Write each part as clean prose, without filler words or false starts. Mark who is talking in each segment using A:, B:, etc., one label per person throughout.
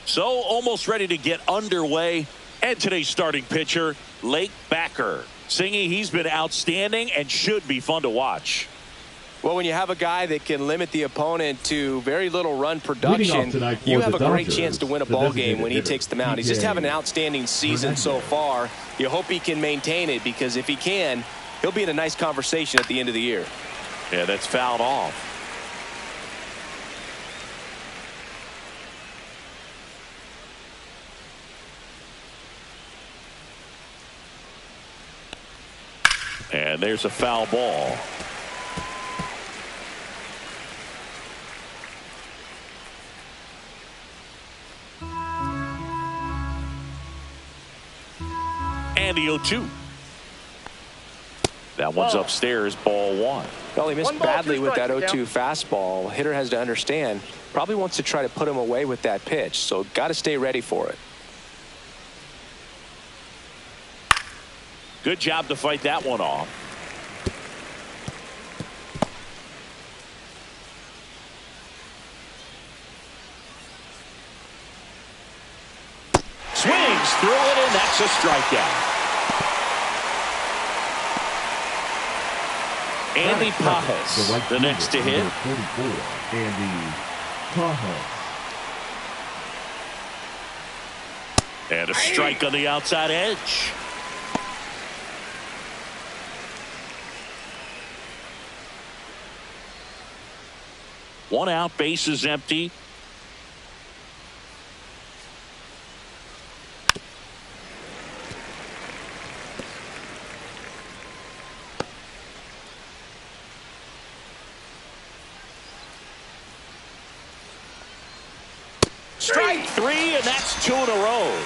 A: So almost ready to get underway. And today's starting pitcher, Lake Backer. Singing, he's been outstanding and should be fun to watch.
B: Well, when you have a guy that can limit the opponent to very little run production, you have a great chance to win a ball game when he takes the mound. He's just having an outstanding season so far. You hope he can maintain it, because if he can, he'll be in a nice conversation at the end of the year.
A: Yeah, that's fouled off. And there's a foul ball. And the 0-2. That one's upstairs, ball one.
B: Well, he missed badly with that 0-2 fastball. Hitter has to understand, probably wants to try to put him away with that pitch, so got to stay ready for it.
A: Good job to fight that one off. Swings through it, and that's a strikeout. Andy Pajas, the next to hit.
C: Andy Pajas.
A: And a strike on the outside edge. One out, bases empty. Strike three, and that's 2 in a row.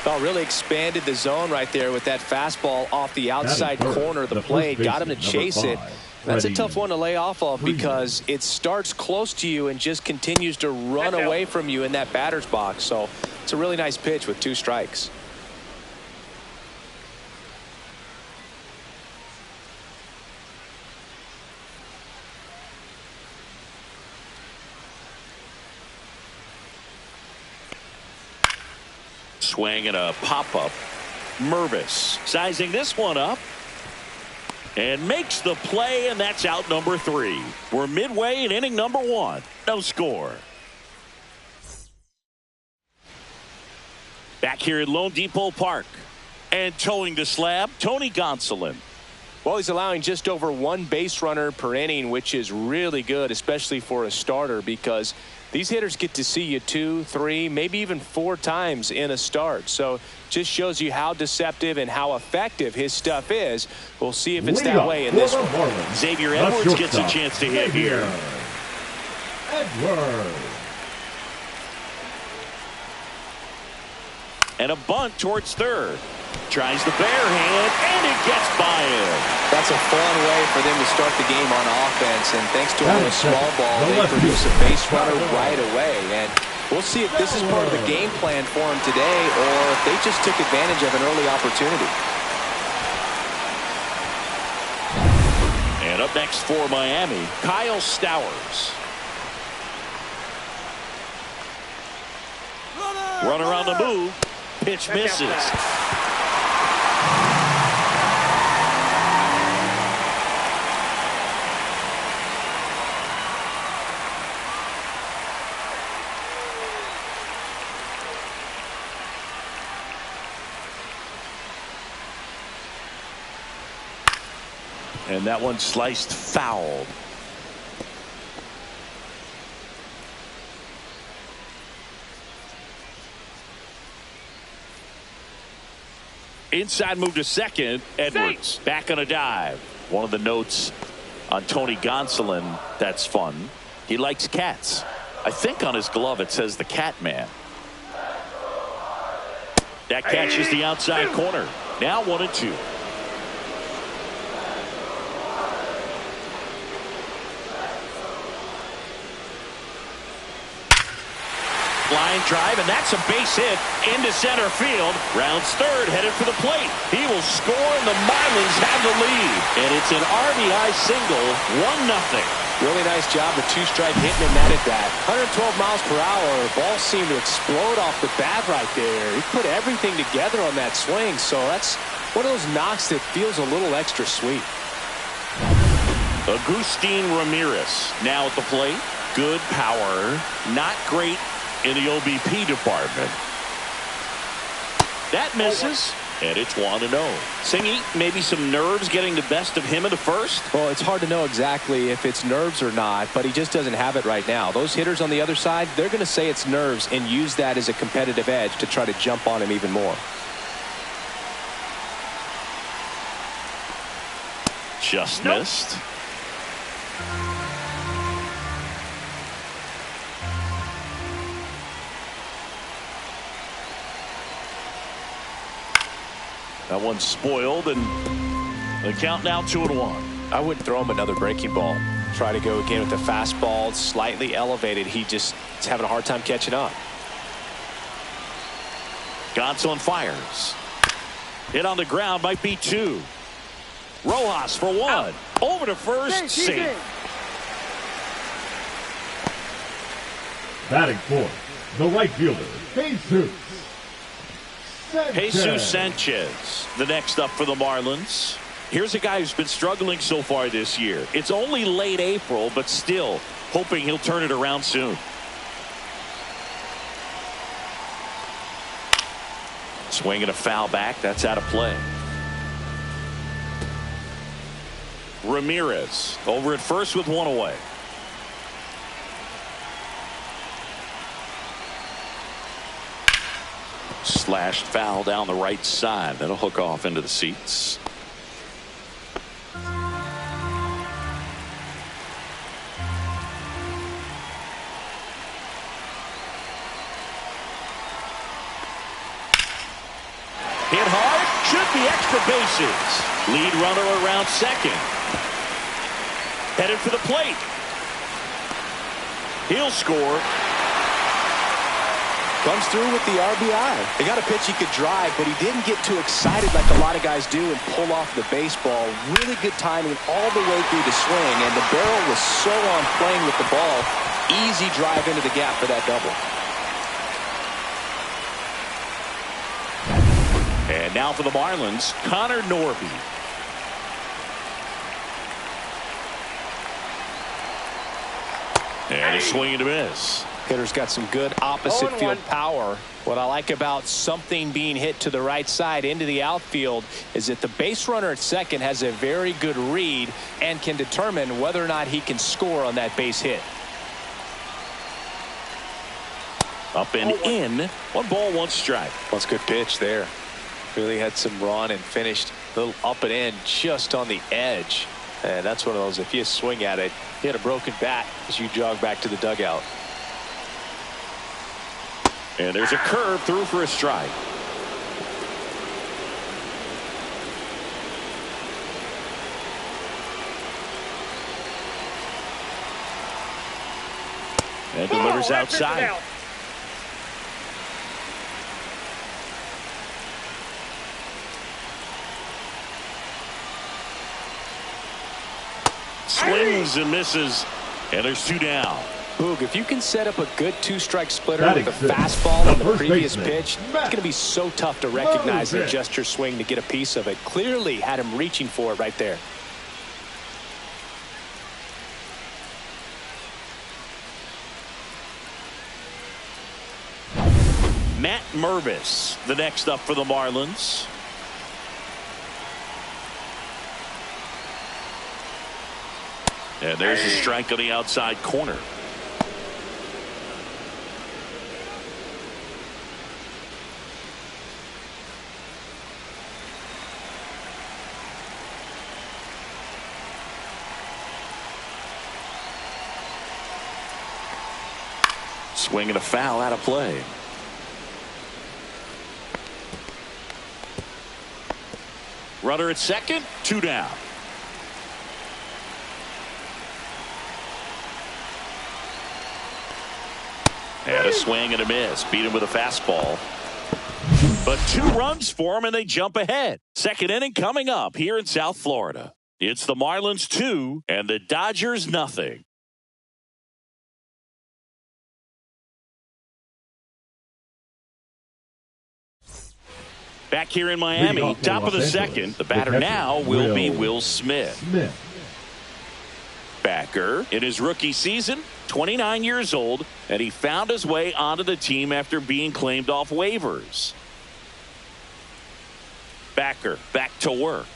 B: Oh, really expanded the zone right there with that fastball off the outside corner of the plate. Got him to chase it. That's a tough one to lay off of, because it starts close to you and just continues to run away from you in that batter's box. So it's a really nice pitch with 2 strikes.
A: Swing and a pop-up. Mervis sizing this one up. And makes the play, and that's out number 3. We're midway in inning number 1. No score. Back here at Lone Depot Park. And towing the slab, Tony Gonsolin.
B: Well, he's allowing just over 1 base runner per inning, which is really good, especially for a starter, because these hitters get to see you 2, 3, maybe even 4 times in a start. So just shows you how deceptive and how effective his stuff is. We'll see if it's that way in this one.
A: Xavier Edwards gets a chance to hit here.
C: Edwards.
A: And a bunt towards third. Tries the bare hand, and it gets by him.
B: That's a fun way for them to start the game on offense, and thanks to only a small ball, they produce a base runner right away. And we'll see if this is part of the game plan for them today, or if they just took advantage of an early opportunity.
A: And up next for Miami, Kyle Stowers. Runner on the move. Pitch misses. And that one sliced foul. Inside move to second. Edwards back on a dive. One of the notes on Tony Gonsolin that's fun. He likes cats. I think on his glove it says the Cat Man. That catches the outside corner. Now 1-2. Line drive, and that's a base hit into center field. Rounds third, headed for the plate. He will score, and the Marlins have the lead. And it's an RBI single, 1-0.
B: Really nice job with two-strike hitting him that at bat. 112 miles per hour. The ball seemed to explode off the bat right there. He put everything together on that swing, so that's one of those knocks that feels a little extra sweet.
A: Agustin Ramirez now at the plate. Good power. Not great in the OBP department. That misses. And it's 1-0. Singy, maybe some nerves getting the best of him in the first?
B: Well, it's hard to know exactly if it's nerves or not, but he just doesn't have it right now. Those hitters on the other side, they're going to say it's nerves and use that as a competitive edge to try to jump on him even more.
A: Just missed. That one's spoiled, and the count now 2-1.
B: I wouldn't throw him another breaking ball. Try to go again with the fastball, slightly elevated. He just is having a hard time catching up.
A: Gonsolin fires. Hit on the ground, might be 2. Rojas for 1. Out. Over to first, safe.
C: Batting fourth, the right fielder,
A: Jesus Sanchez, the next up for the Marlins. Here's a guy who's been struggling so far this year. It's only late April, but still hoping he'll turn it around soon. Swinging a foul back. That's out of play. Ramirez over at first with 1 away. Slashed foul down the right side. That'll hook off into the seats. Hit hard. Should be extra bases. Lead runner around second. Headed for the plate. He'll score.
B: Comes through with the RBI. They got a pitch he could drive, but he didn't get too excited like a lot of guys do and pull off the baseball. Really good timing all the way through the swing, and the barrel was so on playing with the ball. Easy drive into the gap for that double.
A: And now for the Marlins, Connor Norby. And a swing and a miss.
B: Hitter's got some good opposite field power. What I like about something being hit to the right side into the outfield is that the base runner at second has a very good read and can determine whether or not he can score on that base hit.
A: Up and in. 1 ball, 1 strike.
B: That's a good pitch there. Really had some run and finished a little up and in just on the edge. And that's one of those, if you swing at it, you hit a broken bat as you jog back to the dugout.
A: And there's a curve through for a strike. And delivers outside. Swings and misses, and there's 2 down.
B: Boog, if you can set up a good 2-strike splitter with a fastball on the previous pitch, it's going to be so tough to recognize and adjust your swing to get a piece of it. Clearly had him reaching for it right there.
A: Matt Mervis, the next up for the Marlins. And there's a strike on the outside corner. Swing and a foul out of play. Runner at second, 2 down. And a swing and a miss. Beat him with a fastball. But 2 runs for him and they jump ahead. Second inning coming up here in South Florida. It's the Marlins 2 and the Dodgers nothing. Back here in Miami, top of the second. The batter now will be Will Smith. Backer in his rookie season, 29 years old, and he found his way onto the team after being claimed off waivers. Backer back to work.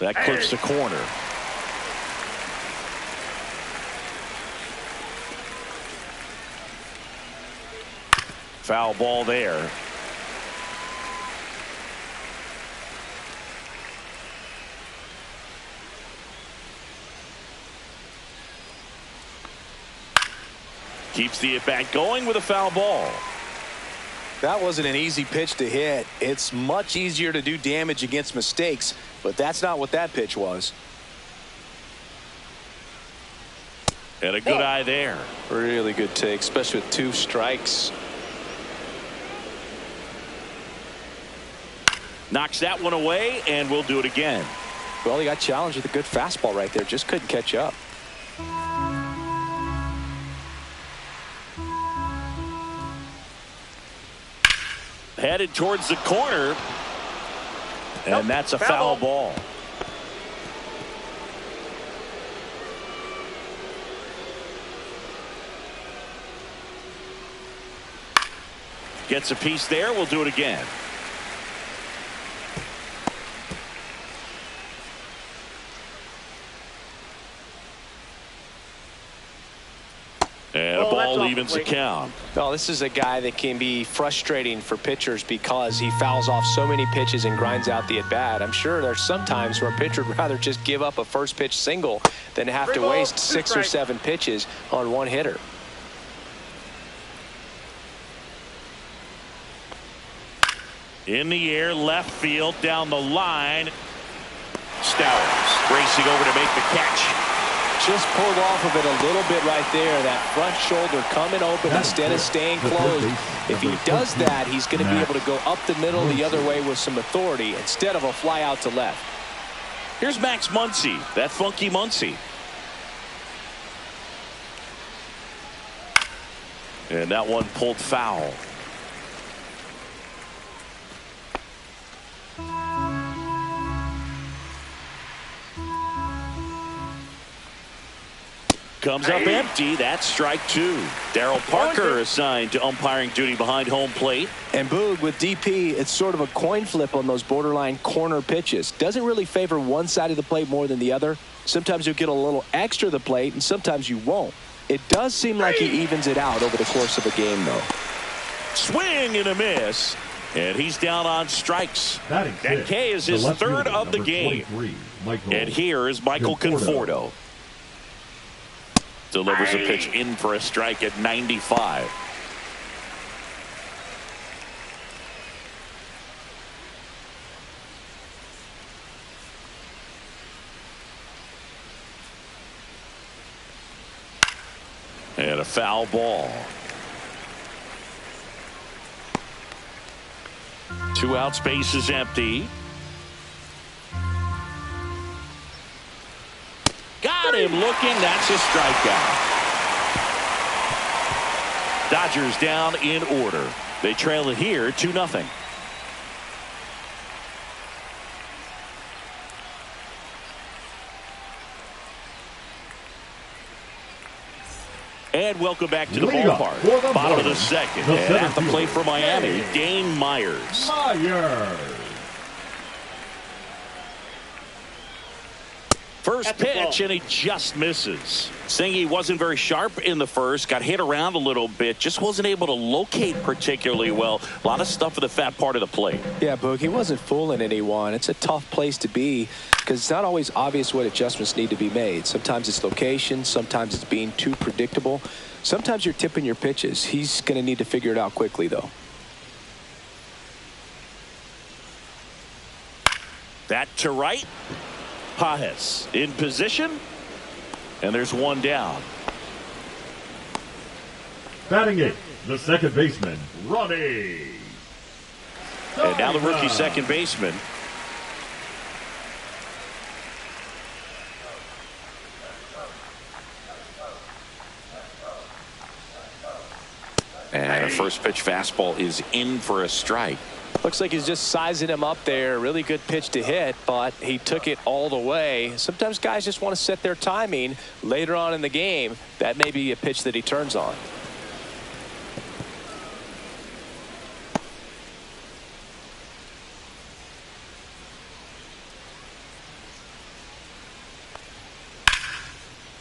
A: That clips the corner. Foul ball there. Keeps the at-bat going with a foul ball.
B: That wasn't an easy pitch to hit. It's much easier to do damage against mistakes, but that's not what that pitch was.
A: And a good eye there.
B: Really good take, especially with 2 strikes.
A: Knocks that one away, and we'll do it again.
B: Well, he got challenged with a good fastball right there. Just couldn't catch up.
A: Headed towards the corner. And that's a foul ball. Gets a piece there. We'll do it again. And a ball evens the count.
B: Well, this is a guy that can be frustrating for pitchers because he fouls off so many pitches and grinds out the at-bat. I'm sure there's some times where a pitcher would rather just give up a first pitch single than have to waste 6 or 7 pitches on one hitter.
A: In the air, left field, down the line. Stowers racing over to make the catch.
B: Just pulled off of it a little bit right there. That front shoulder coming open instead of staying closed. If he does that, he's going to be able to go up the middle the other way with some authority instead of a fly out to left.
A: Here's Max Muncy, that funky Muncy. And that one pulled foul. Comes up empty. That's strike 2. Darryl Parker assigned to umpiring duty behind home plate.
B: And Boog, with DP, it's sort of a coin flip on those borderline corner pitches. Doesn't really favor one side of the plate more than the other. Sometimes you'll get a little extra to the plate, and sometimes you won't. It does seem like he evens it out over the course of a game, though.
A: Swing and a miss. And he's down on strikes. That K is his 3rd of the game. And here is Michael Conforto. Delivers a pitch in for a strike at 95. And a foul ball. 2 outs, base is empty. Got him looking. That's a strikeout. Dodgers down in order. They trail it here 2-0. And welcome back to the ballpark. Bottom of the second. And at the plate for Miami, Dane Myers. First pitch, and he just misses. Saying he wasn't very sharp in the first, got hit around a little bit, just wasn't able to locate particularly well. A lot of stuff for the fat part of the plate.
B: Yeah, Boog, he wasn't fooling anyone. It's a tough place to be because it's not always obvious what adjustments need to be made. Sometimes it's location, sometimes it's being too predictable. Sometimes you're tipping your pitches. He's going to need to figure it out quickly, though.
A: That to right. Pajes in position, and there's one down.
C: Batting it, the second baseman, Ronnie.
A: And now the rookie second baseman. And a first pitch fastball is in for a strike.
B: Looks like he's just sizing him up there. Really good pitch to hit, but he took it all the way. Sometimes guys just want to set their timing later on in the game. That may be a pitch that he turns on.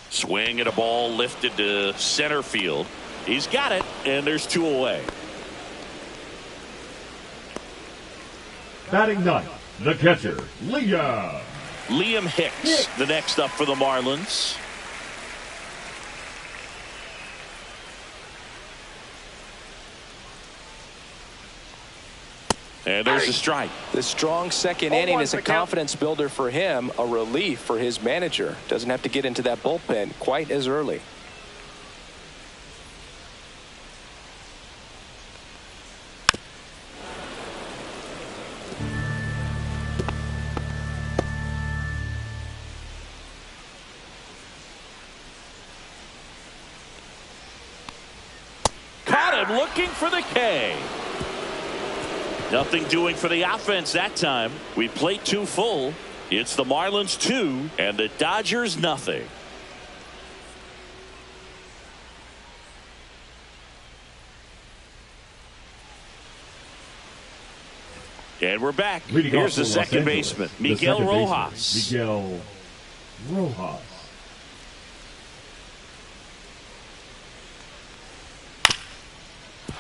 A: Swing at a ball lifted to center field. He's got it, and there's 2 away.
C: Batting ninth, the catcher,
A: Liam Hicks, the next up for the Marlins. And there's a strike.
B: The strong second inning is a confidence builder for him, a relief for his manager. Doesn't have to get into that bullpen quite as early.
A: Caught him looking for the K. Nothing doing for the offense that time. We played 2 full. It's the Marlins 2 and the Dodgers nothing. And we're back. Here's the second baseman, Miguel Rojas.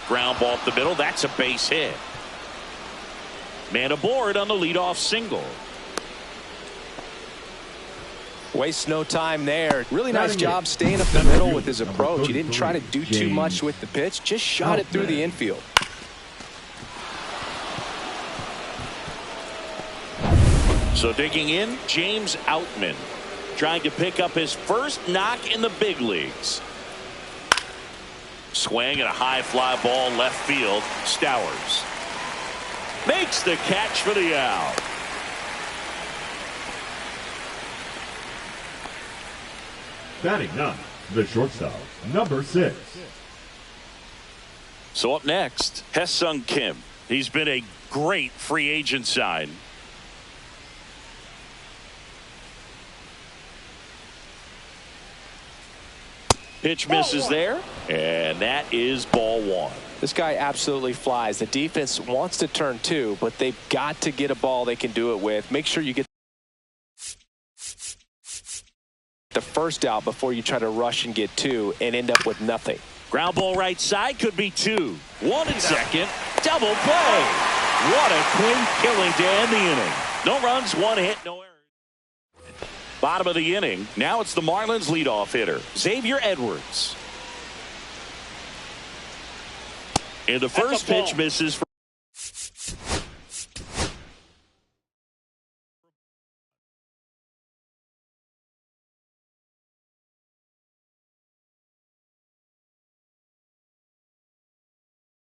A: Ground ball up the middle. That's a base hit. Man aboard on the leadoff single.
B: Wastes no time there. Really nice job staying up the middle with his approach. He didn't try to do too much with the pitch. Just shot it through the infield.
A: So digging in, James Outman trying to pick up his first knock in the big leagues. Swing at a high fly ball left field. Stowers makes the catch for the out.
C: Batting ninth, the shortstop, number 6.
A: So up next, Hesung Kim. He's been a great free agent sign. Pitch misses there, and that is ball 1.
B: This guy absolutely flies. The defense wants to turn 2, but they've got to get a ball they can do it with. Make sure you get the first out before you try to rush and get 2 and end up with nothing.
A: Ground ball right side could be 2. 1 at second. Double play. What a clean killing to end the inning. No runs, 1 hit, no errors. Bottom of the inning. Now it's the Marlins leadoff hitter, Xavier Edwards. And the first pitch misses.